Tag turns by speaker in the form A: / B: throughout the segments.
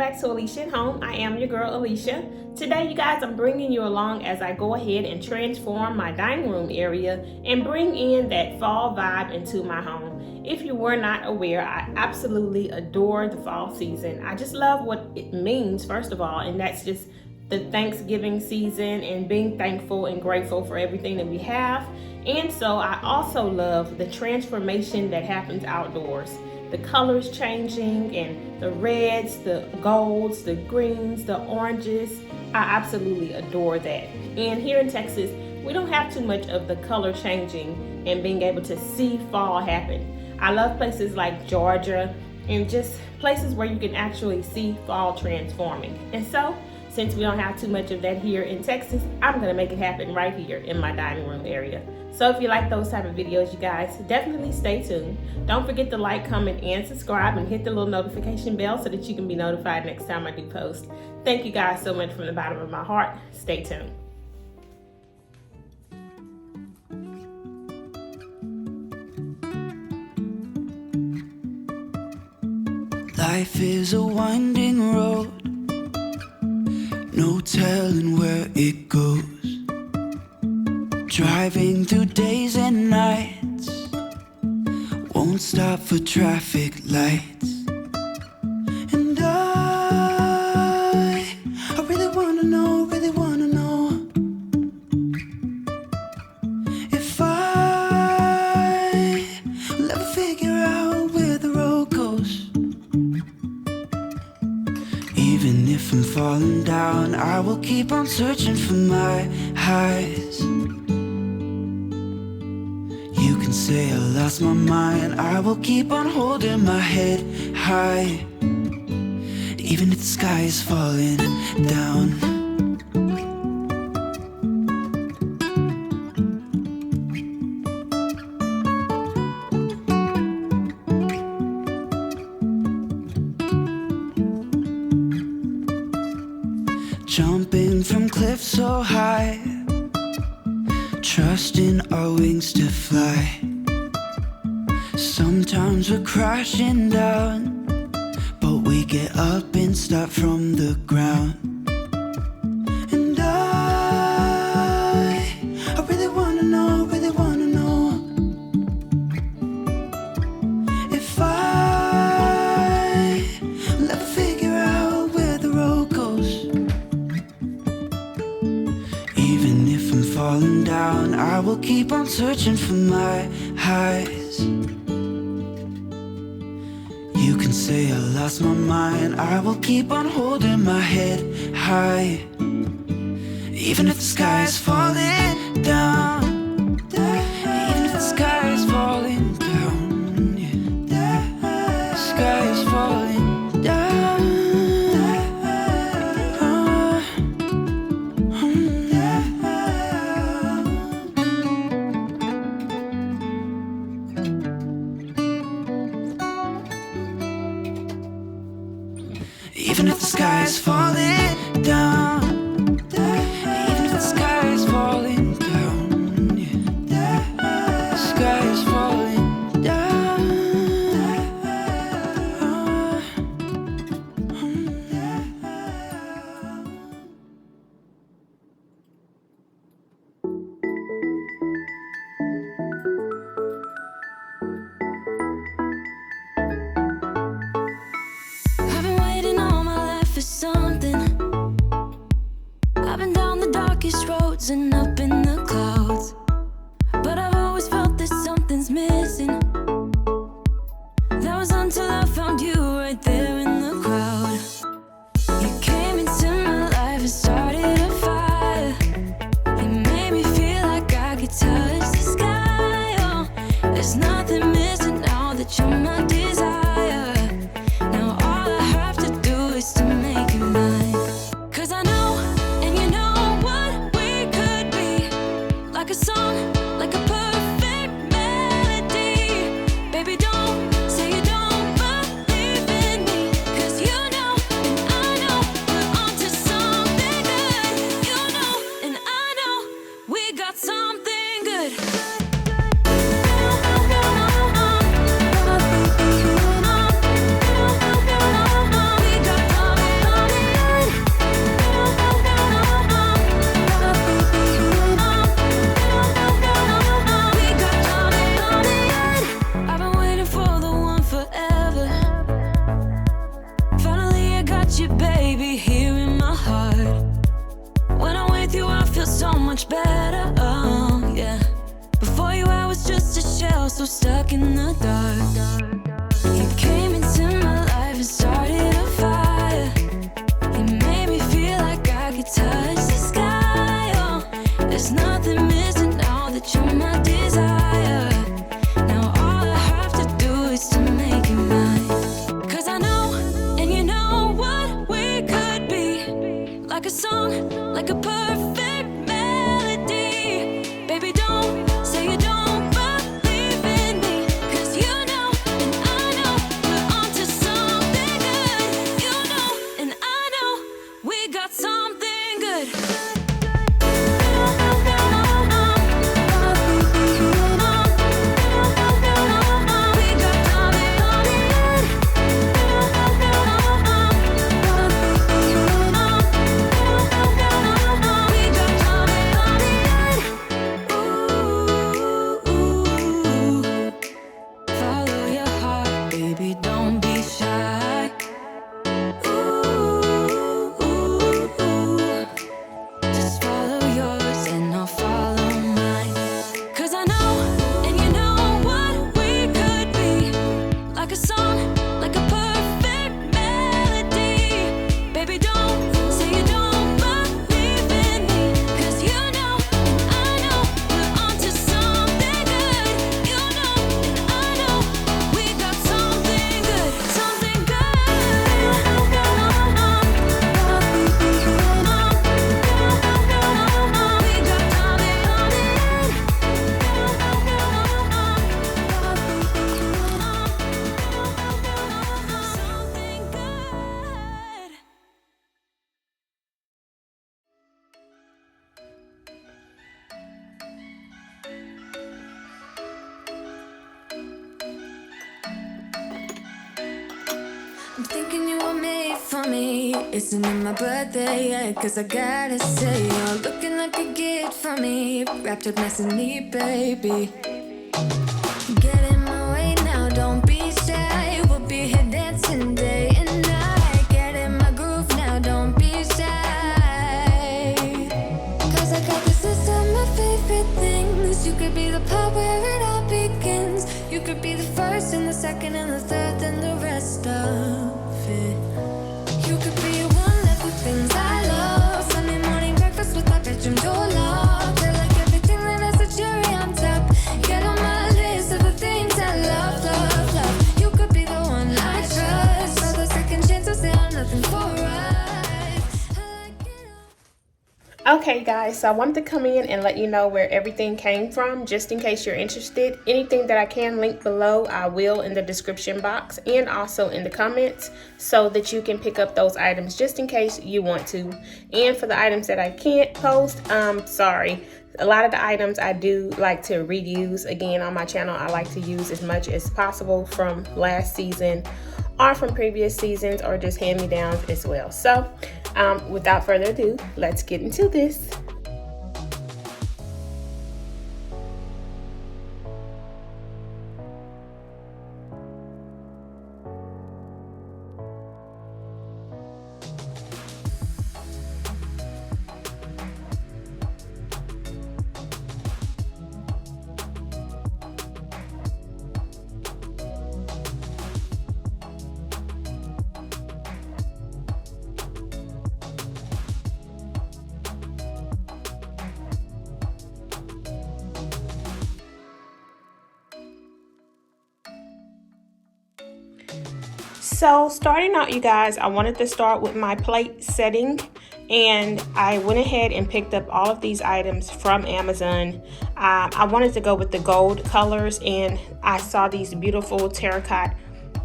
A: back to Alecia at Home. I am your girl Alecia. Today, you guys, I'm bringing you along as I go ahead and transform my dining room area and bring in that fall vibe into my home. If you were not aware, I absolutely adore the fall season. I just love what it means, first of all, and that's just the Thanksgiving season and being thankful and grateful for everything that we have. And so I also love the transformation that happens outdoors. The colors changing and the reds, the golds, the greens, the oranges. I absolutely adore that. And here in Texas, we don't have too much of the color changing and being able to see fall happen. I love places like Georgia and just places where you can actually see fall transforming. And so, since we don't have too much of that here in Texas, I'm gonna make it happen right here in my dining room area. So if you like those type of videos, you guys, definitely stay tuned. Don't forget to like, comment, and subscribe, and hit the little notification bell so that you can be notified next time I do post. Thank you guys so much from the bottom of my heart. Stay tuned.
B: Life is a winding road, no telling where it goes. Driving through days and nights, won't stop for traffic lights. And I really wanna know if I will ever figure out where the road goes. Even if I'm falling down, I will keep on searching for my highs. You can say I lost my mind, I will keep on holding my head high, even if the sky is falling down. Jumping from cliffs so high, trusting our wings to fly. Sometimes we're crashing down, but we get up and start from the ground. And I really wanna know if I will ever figure out where the road goes. Even if I'm falling down, I will keep on searching for my highs. You can say I lost my mind, I will keep on holding my head high, even if the sky is falling down. Even if the sky is falling down, yeah. The sky is falling down. Even if the sky is falling down, even if the sky is falling down, yeah. The sky is falling down.
C: I've been waiting all my life for something. I've been down the darkest roads and up in the clouds, but I've always felt that something's missing. That was until I found you right there in the crowd. You came into my life and started a fire. You made me feel like I could touch the sky. Oh, there's nothing missing now that you're my desire. Now all I have to do is to make you mine. 'Cause I know, and you know what we could be. Like a song, like a perfect melody. Baby, don't say you don't believe in me. 'Cause you know, and I know, we're onto something good. You know, and I know, we got something good. We got much better, oh yeah. Before you I was just a shell, so stuck in the dark. You came into my life and started a fire. You made me feel like I could touch the sky, oh. There's nothing missing now that you're my desire. Now all I have to do is to make you mine. 'Cause I know, and you know what we could be. Like a song, like a perfect melody. Baby, don't say you don't believe in me. 'Cause you know, and I know, we're onto something good. You know, and I know, we got something good. Follow your heart, baby, don't be shy. Just follow yours and I'll follow mine. 'Cause I know, and you know what we could be. Like a song, like a perfect melody. Baby, don't say you don't believe in me. 'Cause you know, and I know, we're onto something good. You know, and I know, we got something good. Something good. I'm thinking you were made for me. Isn't it my birthday yet? 'Cause I gotta say, you're looking like a gift for me. Wrapped up nice and neat, baby. Get in my way now, don't be shy. We'll be here dancing day and night. Get in my groove now, don't be shy. 'Cause I got this list of my favorite things. You could be the part where it all begins. You could be the first and the second and the third and the rest of it. You could be one of the things I love. Sunday morning breakfast with my bedroom door locked. I like everything that has a cherry on top. Get on my list of the things I love, love, love. You could be the one I trust. For the second chances, they are nothing for us. I like it all.
A: Okay guys, so I wanted to come in and let you know where everything came from, just in case you're interested. Anything that I can link below, I will in the description box and also in the comments, so that you can pick up those items just in case you want to. And for the items that I can't post, sorry. A lot of the items I do like to reuse. Again, on my channel, I like to use as much as possible from last season or from previous seasons, or just hand-me-downs as well. So without further ado, let's get into this. So starting out, you guys, I wanted to start with my plate setting, and I went ahead and picked up all of these items from Amazon. I wanted to go with the gold colors, and I saw these beautiful terracotta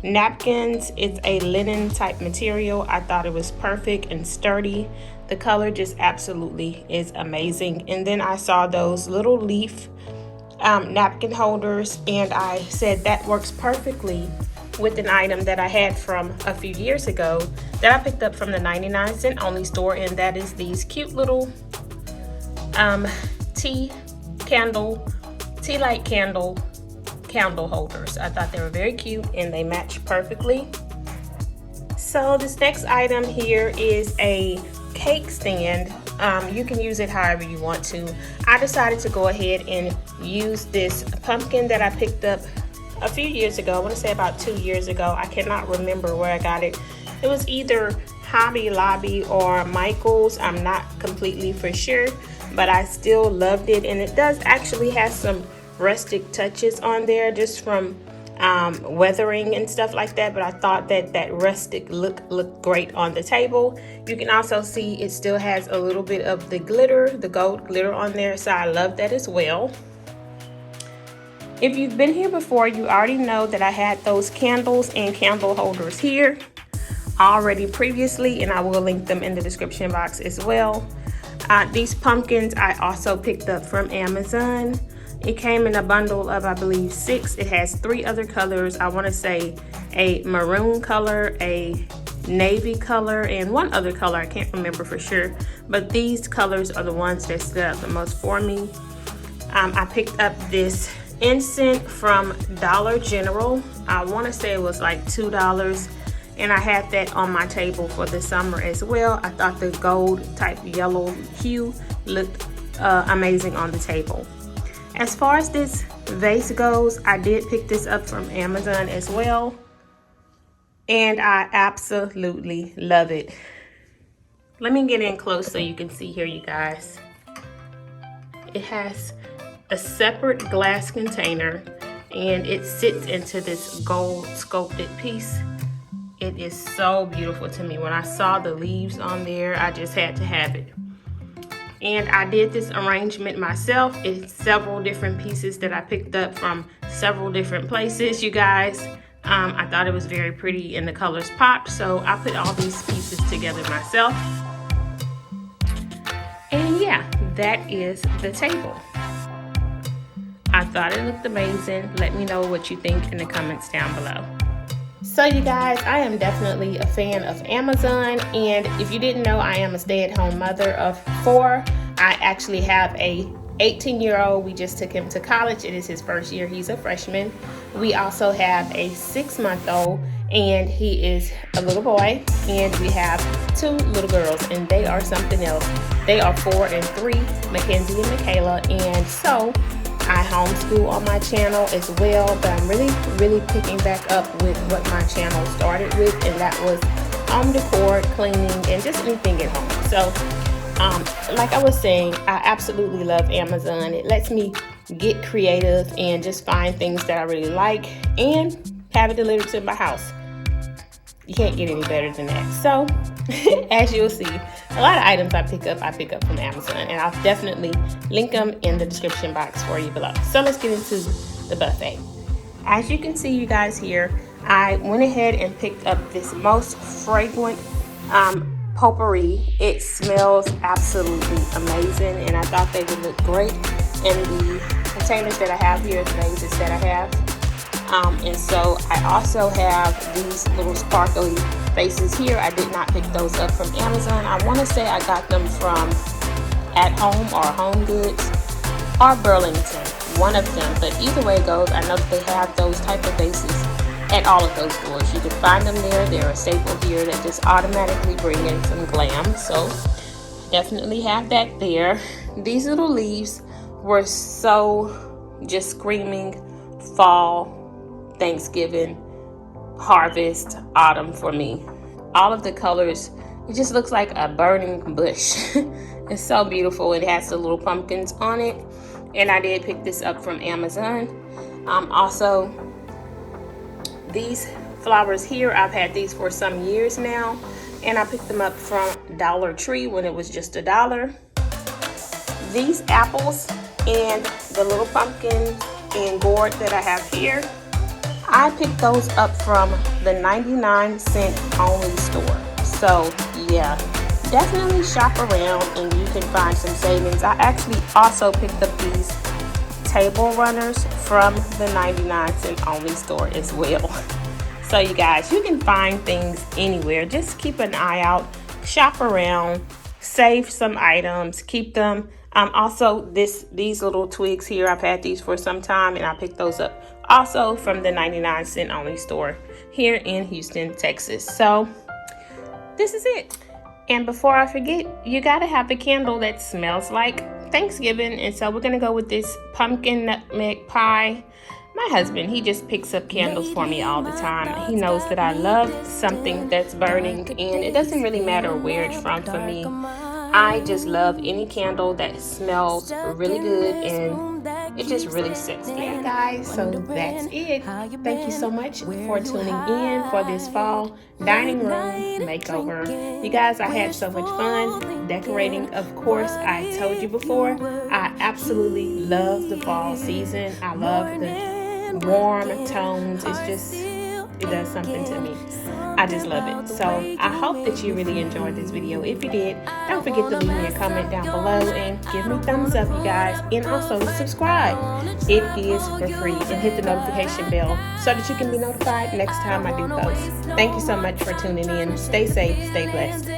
A: napkins. It's a linen type material. I thought it was perfect and sturdy. The color just absolutely is amazing. And then I saw those little leaf napkin holders, and I said that works perfectly with an item that I had from a few years ago that I picked up from the 99-cent only store, and that is these cute little tea light candle holders. I thought they were very cute and they match perfectly. So this next item here is a cake stand You can use it however you want to. I decided to go ahead and use this pumpkin that I picked up a few years ago. I want to say about 2 years ago. I cannot remember where I got it. It was either Hobby Lobby or Michael's. I'm not completely for sure, but I still loved it. And it does actually have some rustic touches on there just from weathering and stuff like that, but I thought that that rustic look looked great on the table. You can also see it still has a little bit of the glitter, the gold glitter on there, so I love that as well. If you've been here before, you already know that I had those candles and candle holders here already previously, and I will link them in the description box as well. These pumpkins I also picked up from Amazon. It came in a bundle of, I believe, 6. It has 3 other colors. I want to say a maroon color, a navy color, and one other color. I can't remember for sure. But these colors are the ones that stood out the most for me. I picked up this incense from Dollar General. I want to say it was like $2. And I had that on my table for the summer as well. I thought the gold type yellow hue looked amazing on the table. As far as this vase goes, I did pick this up from Amazon as well, and I absolutely love it. Let me get in close so you can see here, you guys. It has a separate glass container, and it sits into this gold sculpted piece. It is so beautiful to me. When I saw the leaves on there, I just had to have it. And I did this arrangement myself. It's several different pieces that I picked up from several different places, you guys. I thought it was very pretty and the colors popped, so I put all these pieces together myself. And yeah, that is the table. I thought it looked amazing. Let me know what you think in the comments down below. So you guys, I am definitely a fan of Amazon, and if you didn't know, I am a stay-at-home mother of 4. I actually have a 18-year-old. We just took him to college. It is his first year. He's a freshman. We also have a 6-month-old, and he is a little boy, and we have 2 little girls, and they are something else. They are 4 and 3, Mackenzie and Michaela, and so I homeschool on my channel as well, but I'm really picking back up with what my channel started with, and that was home decor, cleaning, and just anything at home. So, like I was saying, I absolutely love Amazon. It lets me get creative and just find things that I really like and have it delivered to my house. You can't get any better than that. So, as you'll see, a lot of items I pick up from Amazon, and I'll definitely link them in the description box for you below. So let's get into the buffet. As you can see, you guys here, I went ahead and picked up this most fragrant potpourri. It smells absolutely amazing, and I thought they would look great in the containers that I have here, the vases that I have. And so I also have these little sparkly vases here. I did not pick those up from Amazon. I want to say I got them from At Home or Home Goods or Burlington, one of them. But either way it goes, I know that they have those type of vases at all of those stores. You can find them there. They're a staple here that just automatically bring in some glam. So definitely have that there. These little leaves were so just screaming fall, Thanksgiving, harvest, autumn for me. All of the colors, it just looks like a burning bush. It's so beautiful. It has the little pumpkins on it, and I did pick this up from Amazon. Also, these flowers here, I've had these for some years now, and I picked them up from Dollar Tree when it was just $1. These apples and the little pumpkin and gourd that I have here, I picked those up from the 99-cent only store. So yeah, definitely shop around and you can find some savings. I actually also picked up these table runners from the 99-cent only store as well. So you guys, you can find things anywhere. Just keep an eye out, shop around, save some items, keep them. Also, these little twigs here, I've had these for some time, and I picked those up also from the 99-cent only store here in Houston, Texas. So this is it. And before I forget, you gotta have the candle that smells like Thanksgiving. And so we're gonna go with this pumpkin nutmeg pie. My husband, he just picks up candles for me all the time. He knows that I love something that's burning, and it doesn't really matter where it's from for me. I just love any candle that smells really good and it just really sets the mood. Guys, so that's it. Thank you so much for tuning in for this fall dining room makeover. You guys, I had so much fun decorating. Of course, I told you before, I absolutely love the fall season. I love the warm tones. It does something to me. I just love it. So I hope that you really enjoyed this video. If you did, don't forget to leave me a comment down below and give me a thumbs up, you guys, and also subscribe. It is for free, and hit the notification bell so that you can be notified next time I do post. Thank you so much for tuning in. Stay safe, stay blessed.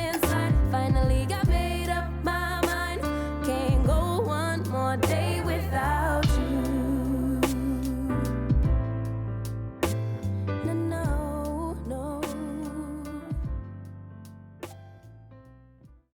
C: Finally got made up my mind. Can't go one more day without